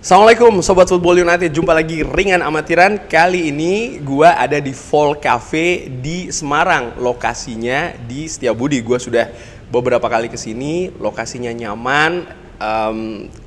Assalamualaikum Sobat Football United, jumpa lagi Ringan Amatiran. Kali ini gua ada di Vol Cafe di Semarang. Lokasinya di Setiabudi. Gua sudah beberapa kali kesini, lokasinya nyaman,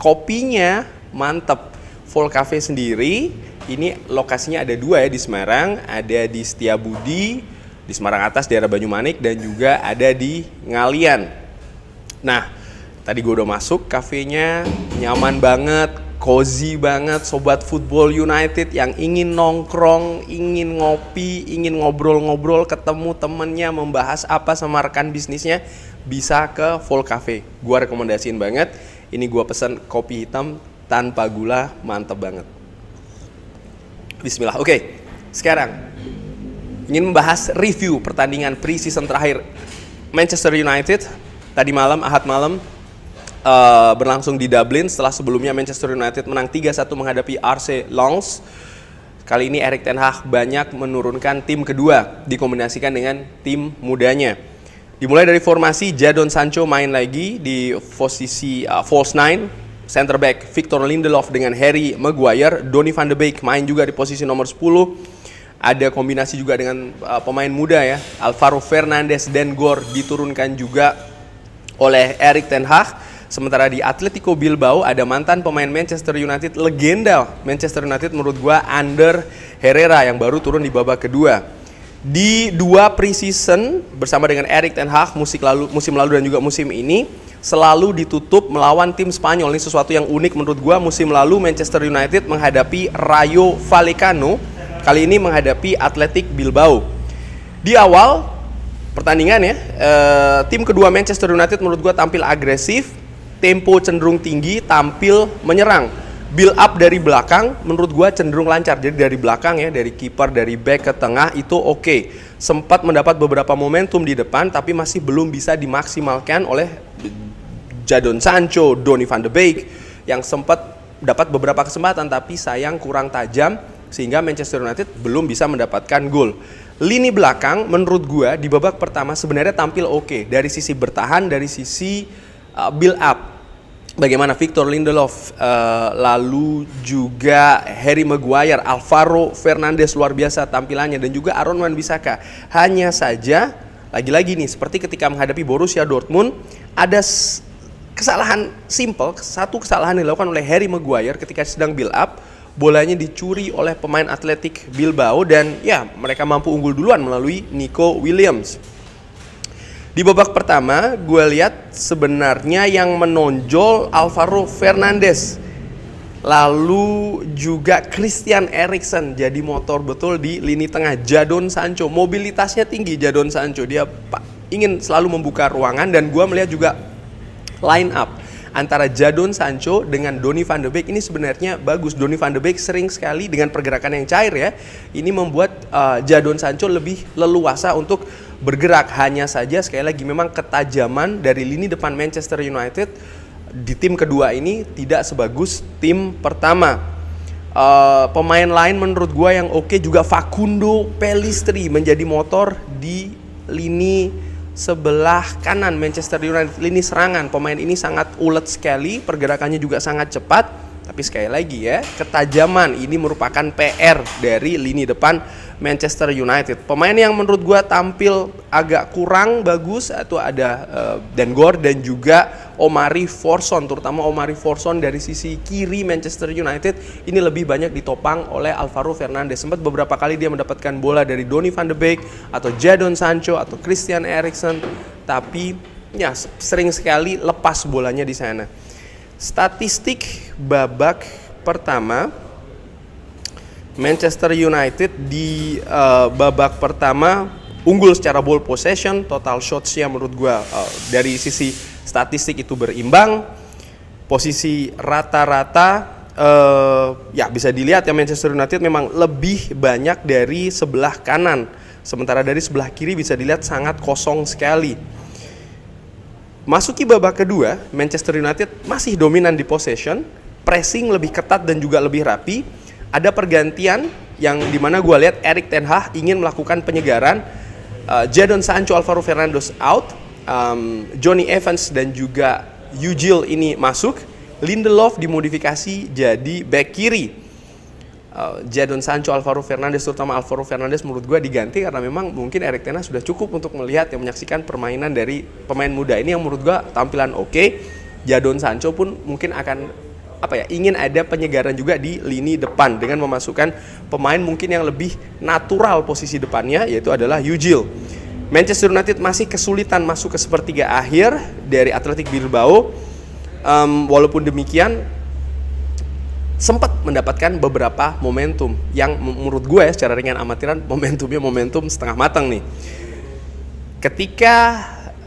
kopinya mantep. Vol Cafe sendiri, ini lokasinya ada dua ya di Semarang. Ada di Setiabudi, di Semarang Atas, daerah Banyumanik, dan juga ada di Ngalian. Nah, tadi gue udah masuk, kafenya nyaman banget, cozy banget. Sobat Football United yang ingin nongkrong, ingin ngopi, ingin ngobrol-ngobrol, ketemu temennya, membahas apa sama rekan bisnisnya, bisa ke Vol Cafe. Gue rekomendasiin banget. Ini gue pesen kopi hitam tanpa gula, mantep banget. Bismillah. Oke, sekarang ingin membahas review pertandingan pre-season terakhir Manchester United tadi malam, Ahad malam, berlangsung di Dublin setelah sebelumnya Manchester United menang 3-1 menghadapi RC Lens. Kali ini Erik ten Hag banyak menurunkan tim kedua dikombinasikan dengan tim mudanya. Dimulai dari formasi Jadon Sancho main lagi di posisi false nine, center back Victor Lindelof dengan Harry Maguire, Donny van de Beek main juga di posisi nomor 10. Ada kombinasi juga dengan pemain muda ya, Alvaro Fernandes dan Gor diturunkan juga oleh Erik ten Hag. Sementara di Atletico Bilbao ada mantan pemain Manchester United, legenda Manchester United menurut gua, Ander Herrera yang baru turun di babak kedua. Di dua pre-season bersama dengan Erik ten Hag musim lalu dan juga musim ini selalu ditutup melawan tim Spanyol. Ini sesuatu yang unik menurut gua. Musim lalu Manchester United menghadapi Rayo Vallecano, kali ini menghadapi Athletic Bilbao. Di awal pertandingan ya, tim kedua Manchester United menurut gua tampil agresif, tempo cenderung tinggi, tampil menyerang. Build up dari belakang menurut gua cenderung lancar. Jadi dari belakang ya, dari kiper, dari back ke tengah itu oke. Sempat mendapat beberapa momentum di depan tapi masih belum bisa dimaksimalkan oleh Jadon Sancho, Donny van de Beek yang sempat dapat beberapa kesempatan tapi sayang kurang tajam sehingga Manchester United belum bisa mendapatkan gol. Lini belakang menurut gua di babak pertama sebenarnya tampil oke dari sisi bertahan, dari sisi build up. Bagaimana Victor Lindelof, lalu juga Harry Maguire, Alvaro Fernandes luar biasa tampilannya, dan juga Aaron Wan-Bissaka. Hanya saja lagi-lagi nih seperti ketika menghadapi Borussia Dortmund ada kesalahan simple, satu kesalahan yang dilakukan oleh Harry Maguire ketika sedang build up. Bolanya dicuri oleh pemain Athletic Bilbao dan ya mereka mampu unggul duluan melalui Nico Williams. Di babak pertama, gue lihat sebenarnya yang menonjol Alvaro Fernandes. Lalu juga Christian Eriksen jadi motor betul di lini tengah. Jadon Sancho, mobilitasnya tinggi Jadon Sancho. Dia ingin selalu membuka ruangan dan gue melihat juga line up antara Jadon Sancho dengan Donny van de Beek ini sebenarnya bagus. Donny van de Beek sering sekali dengan pergerakan yang cair ya. Ini membuat Jadon Sancho lebih leluasa untuk bergerak. Hanya saja sekali lagi memang ketajaman dari lini depan Manchester United di tim kedua ini tidak sebagus tim pertama. Pemain lain menurut gua yang oke juga Facundo Pellistri menjadi motor di lini sebelah kanan Manchester United, lini serangan. Pemain ini sangat ulet sekali, pergerakannya juga sangat cepat. Tapi sekali lagi ya, ketajaman ini merupakan PR dari lini depan Manchester United. Pemain yang menurut gua tampil agak kurang bagus atau ada Dan Gor dan juga Omari Forson, terutama Omari Forson dari sisi kiri Manchester United ini lebih banyak ditopang oleh Alvaro Fernandes. Sempat beberapa kali dia mendapatkan bola dari Donny van de Beek atau Jadon Sancho atau Christian Eriksen, tapi ya sering sekali lepas bolanya di sana. Statistik babak pertama Manchester United di babak pertama unggul secara ball possession, total shots-nya menurut gua dari sisi statistik itu berimbang. Posisi rata-rata ya bisa dilihat ya Manchester United memang lebih banyak dari sebelah kanan, sementara dari sebelah kiri bisa dilihat sangat kosong sekali. Masuki babak kedua, Manchester United masih dominan di possession, pressing lebih ketat dan juga lebih rapi. Ada pergantian yang dimana gue lihat Erik ten Hag ingin melakukan penyegaran. Jadon Sancho, Alvaro Fernandes out, Johnny Evans dan juga Ugil ini masuk. Lindelof dimodifikasi jadi back kiri. Jadon Sancho, Alvaro Fernandes, terutama Alvaro Fernandes menurut gue diganti karena memang mungkin Erik ten Hag sudah cukup untuk melihat yang menyaksikan permainan dari pemain muda ini yang menurut gue tampilan oke. Jadon Sancho pun mungkin akan ingin ada penyegaran juga di lini depan dengan memasukkan pemain mungkin yang lebih natural posisi depannya, yaitu adalah Ujil. Manchester United masih kesulitan masuk ke sepertiga akhir dari Athletic Bilbao. Walaupun demikian sempat mendapatkan beberapa momentum yang menurut gue secara ringan amatiran momentumnya momentum setengah matang nih. Ketika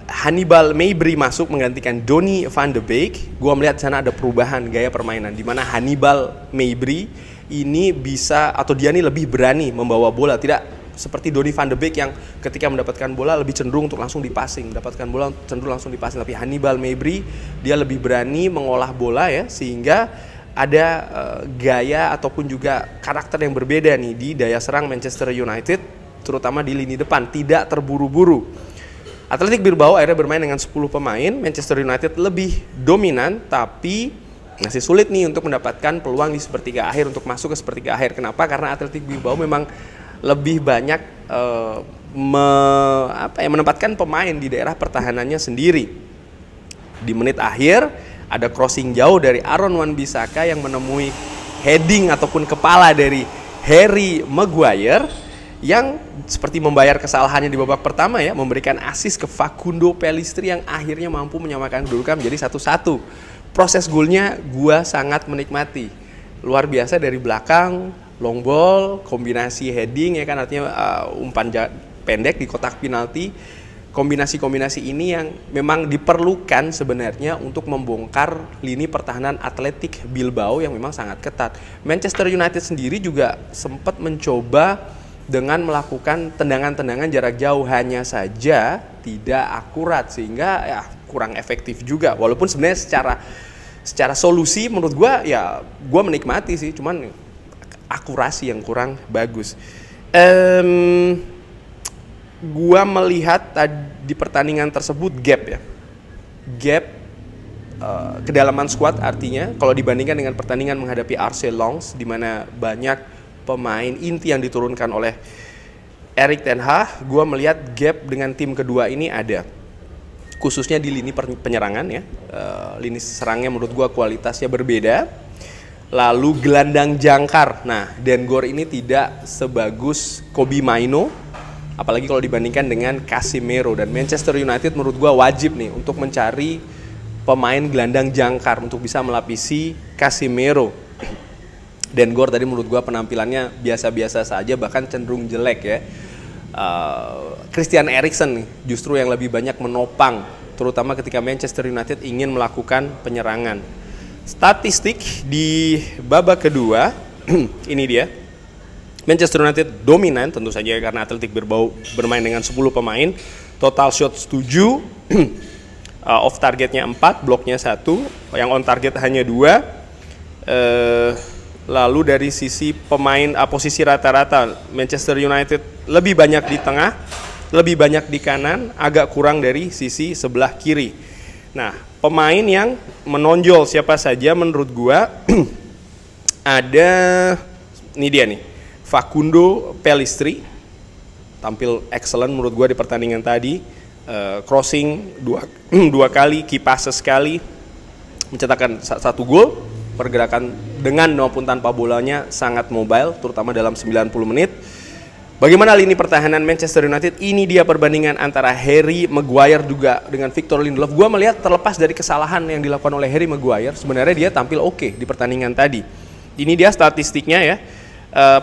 Hannibal Mejbri masuk menggantikan Donny van de Beek, gue melihat di sana ada perubahan gaya permainan di mana Hannibal Mejbri ini bisa atau dia ini lebih berani membawa bola, tidak seperti Donny van de Beek yang ketika mendapatkan bola lebih cenderung untuk langsung dipassing, tapi Hannibal Mejbri dia lebih berani mengolah bola ya, sehingga ada gaya ataupun juga karakter yang berbeda nih di daya serang Manchester United, terutama di lini depan, tidak terburu-buru. Athletic Bilbao akhirnya bermain dengan 10 pemain, Manchester United lebih dominan, tapi masih sulit nih untuk mendapatkan peluang di sepertiga akhir, untuk masuk ke sepertiga akhir. Kenapa? Karena Athletic Bilbao memang lebih banyak menempatkan pemain di daerah pertahanannya sendiri. Di menit akhir ada crossing jauh dari Aaron Wan-Bissaka yang menemui heading ataupun kepala dari Harry Maguire yang seperti membayar kesalahannya di babak pertama ya, memberikan assist ke Facundo Pellistri yang akhirnya mampu menyamakan kedudukan menjadi 1-1. Proses golnya gua sangat menikmati. Luar biasa dari belakang, long ball, kombinasi heading ya kan, artinya umpan pendek di kotak penalti. Kombinasi-kombinasi ini yang memang diperlukan sebenarnya untuk membongkar lini pertahanan Athletic Bilbao yang memang sangat ketat. Manchester United sendiri juga sempat mencoba dengan melakukan tendangan-tendangan jarak jauh, hanya saja tidak akurat sehingga ya kurang efektif juga. Walaupun sebenarnya secara solusi menurut gue ya gue menikmati sih, cuman akurasi yang kurang bagus. Gua melihat di pertandingan tersebut gap kedalaman squad, artinya kalau dibandingkan dengan pertandingan menghadapi RC Lens di mana banyak pemain inti yang diturunkan oleh Erik ten Hag, gua melihat gap dengan tim kedua ini ada, khususnya di lini penyerangan ya. Lini serangnya menurut gua kualitasnya berbeda. Lalu gelandang jangkar, nah Dengor ini tidak sebagus Kobbie Mainoo, apalagi kalau dibandingkan dengan Casemiro, dan Manchester United menurut gua wajib nih untuk mencari pemain gelandang jangkar untuk bisa melapisi Casemiro. Dengor tadi menurut gua penampilannya biasa-biasa saja, bahkan cenderung jelek ya. Christian Eriksen nih justru yang lebih banyak menopang, terutama ketika Manchester United ingin melakukan penyerangan. Statistik di babak kedua ini dia. Manchester United dominan tentu saja karena Athletic Bilbao bermain dengan 10 pemain, total shots 7, off targetnya 4, bloknya 1, yang on target hanya 2. Lalu dari sisi pemain posisi rata-rata, Manchester United lebih banyak di tengah, lebih banyak di kanan, agak kurang dari sisi sebelah kiri. Nah, pemain yang menonjol siapa saja menurut gua ada, ini dia nih, Facundo Pellistri tampil excellent menurut gue di pertandingan tadi. Crossing dua kali, key passes sekali, mencetakkan 1 gol. Pergerakan dengan maupun tanpa bolanya sangat mobile, terutama dalam 90 menit. Bagaimana lini pertahanan Manchester United? Ini dia perbandingan antara Harry Maguire juga dengan Victor Lindelof. Gue melihat terlepas dari kesalahan yang dilakukan oleh Harry Maguire, sebenarnya dia tampil oke di pertandingan tadi. Ini dia statistiknya ya.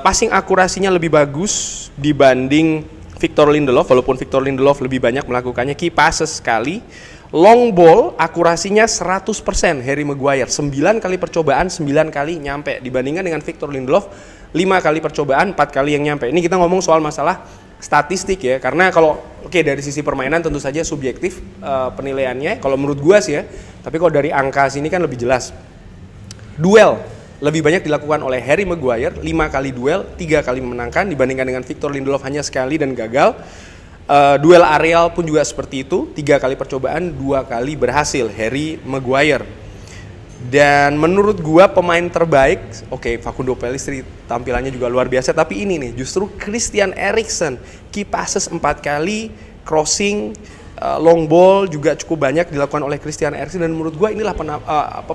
Passing akurasinya lebih bagus dibanding Victor Lindelof, walaupun Victor Lindelof lebih banyak melakukannya, key passes sekali. Long ball akurasinya 100%, Harry Maguire 9 kali percobaan 9 kali nyampe, dibandingkan dengan Victor Lindelof 5 kali percobaan 4 kali yang nyampe. Ini kita ngomong soal masalah statistik ya, karena kalau dari sisi permainan tentu saja subjektif penilaiannya kalau menurut gua sih ya, tapi kalau dari angka sini kan lebih jelas. Duel lebih banyak dilakukan oleh Harry Maguire, 5 kali duel, 3 kali memenangkan, dibandingkan dengan Victor Lindelof hanya sekali dan gagal. Duel areal pun juga seperti itu, 3 kali percobaan, 2 kali berhasil Harry Maguire. Dan menurut gua pemain terbaik, oke, Facundo Pellistri tampilannya juga luar biasa, tapi ini nih justru Christian Eriksen, key passes 4 kali, crossing, long ball juga cukup banyak dilakukan oleh Christian Eriksen, dan menurut gua inilah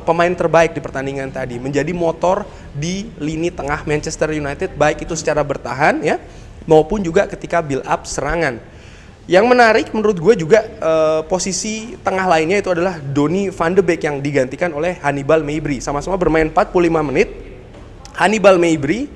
pemain terbaik di pertandingan tadi, menjadi motor di lini tengah Manchester United, baik itu secara bertahan ya maupun juga ketika build up serangan. Yang menarik menurut gue juga posisi tengah lainnya itu adalah Donny van de Beek yang digantikan oleh Hannibal Mejbri. Sama-sama bermain 45 menit. Hannibal Mejbri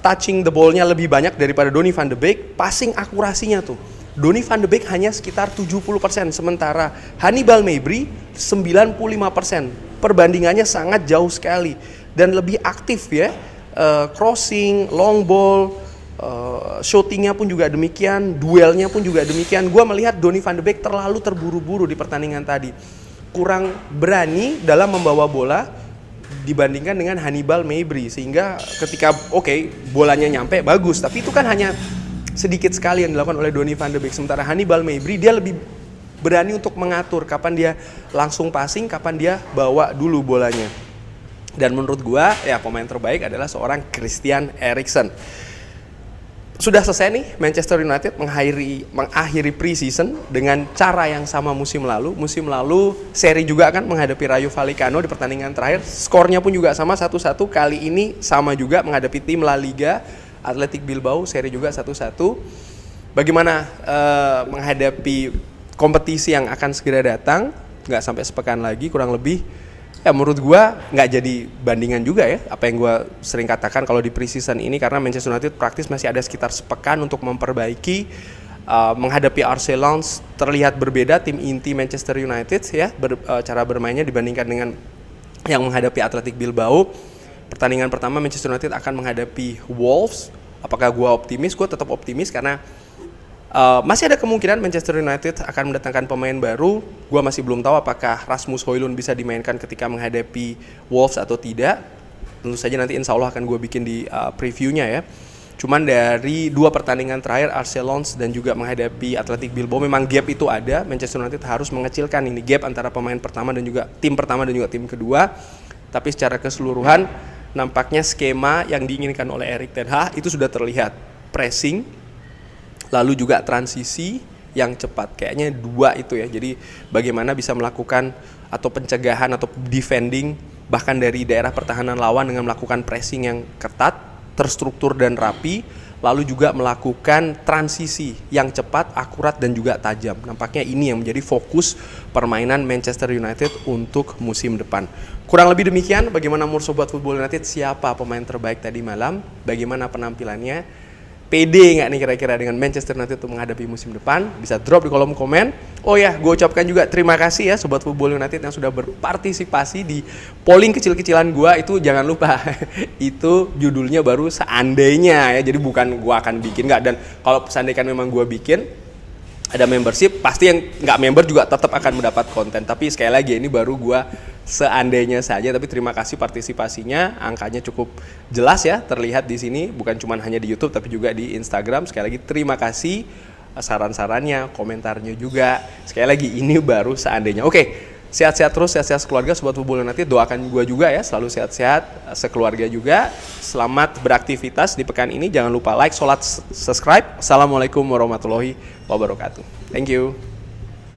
touching the ball-nya lebih banyak daripada Donny van de Beek. Passing akurasinya tuh, Donny van de Beek hanya sekitar 70%, sementara Hannibal Mejbri 95%. Perbandingannya sangat jauh sekali dan lebih aktif ya. Crossing, long ball, shootingnya pun juga demikian, duelnya pun juga demikian. Gue melihat Donny van de Beek terlalu terburu-buru di pertandingan tadi, kurang berani dalam membawa bola dibandingkan dengan Hannibal Mejbri, sehingga ketika bolanya nyampe bagus, tapi itu kan hanya sedikit sekali yang dilakukan oleh Donny van de Beek. Sementara Hannibal Mejbri dia lebih berani untuk mengatur kapan dia langsung passing, kapan dia bawa dulu bolanya. Dan menurut gue ya pemain terbaik adalah seorang Christian Eriksen. Sudah selesai nih Manchester United mengakhiri pre-season dengan cara yang sama musim lalu. Musim lalu seri juga kan menghadapi Rayo Vallecano di pertandingan terakhir. Skornya pun juga sama 1-1. Kali ini sama juga menghadapi tim La Liga Athletic Bilbao, seri juga 1-1. Bagaimana menghadapi kompetisi yang akan segera datang? Nggak sampai sepekan lagi kurang lebih. Ya menurut gue nggak jadi bandingan juga ya apa yang gue sering katakan kalau di pre-season ini, karena Manchester United praktis masih ada sekitar sepekan untuk memperbaiki. Menghadapi Arsenal terlihat berbeda tim inti Manchester United ya cara bermainnya dibandingkan dengan yang menghadapi Athletic Bilbao. Pertandingan pertama Manchester United akan menghadapi Wolves. Apakah gue optimis? Gue tetap optimis karena masih ada kemungkinan Manchester United akan mendatangkan pemain baru. Gua masih belum tahu apakah Rasmus Højlund bisa dimainkan ketika menghadapi Wolves atau tidak. Tentu saja nanti insya Allah akan gue bikin di previewnya ya. Cuman dari 2 pertandingan terakhir Arsenal dan juga menghadapi Athletic Bilbao, memang gap itu ada. Manchester United harus mengecilkan ini gap antara pemain pertama dan juga tim pertama dan juga tim kedua. Tapi secara keseluruhan nampaknya skema yang diinginkan oleh Erik ten Hag itu sudah terlihat. Pressing, lalu juga transisi yang cepat, kayaknya 2 itu ya. Jadi bagaimana bisa melakukan atau pencegahan atau defending bahkan dari daerah pertahanan lawan dengan melakukan pressing yang ketat, terstruktur dan rapi, lalu juga melakukan transisi yang cepat, akurat dan juga tajam. Nampaknya ini yang menjadi fokus permainan Manchester United untuk musim depan. Kurang lebih demikian. Bagaimana menurut Sobat Football United, siapa pemain terbaik tadi malam? Bagaimana penampilannya? Pede nggak nih kira-kira dengan Manchester United untuk menghadapi musim depan? Bisa drop di kolom komen. Oh ya, gue ucapkan juga terima kasih ya Sobat Football United yang sudah berpartisipasi di polling kecil-kecilan gue. Itu jangan lupa, itu judulnya baru seandainya ya. Jadi bukan gue akan bikin, nggak. Dan kalau seandainya memang gue bikin, ada membership, pasti yang nggak member juga tetap akan mendapat konten. Tapi sekali lagi ini baru gue seandainya saja, tapi terima kasih partisipasinya, angkanya cukup jelas ya terlihat di sini, bukan cuma hanya di YouTube tapi juga di Instagram. Sekali lagi terima kasih saran-sarannya, komentarnya juga. Sekali lagi ini baru seandainya. Oke, sehat-sehat terus, sehat-sehat sekeluarga Sobat Football nanti, doakan gue juga ya selalu sehat-sehat sekeluarga juga. Selamat beraktivitas di pekan ini, jangan lupa like, sholat, subscribe. Assalamualaikum warahmatullahi wabarakatuh. Thank you.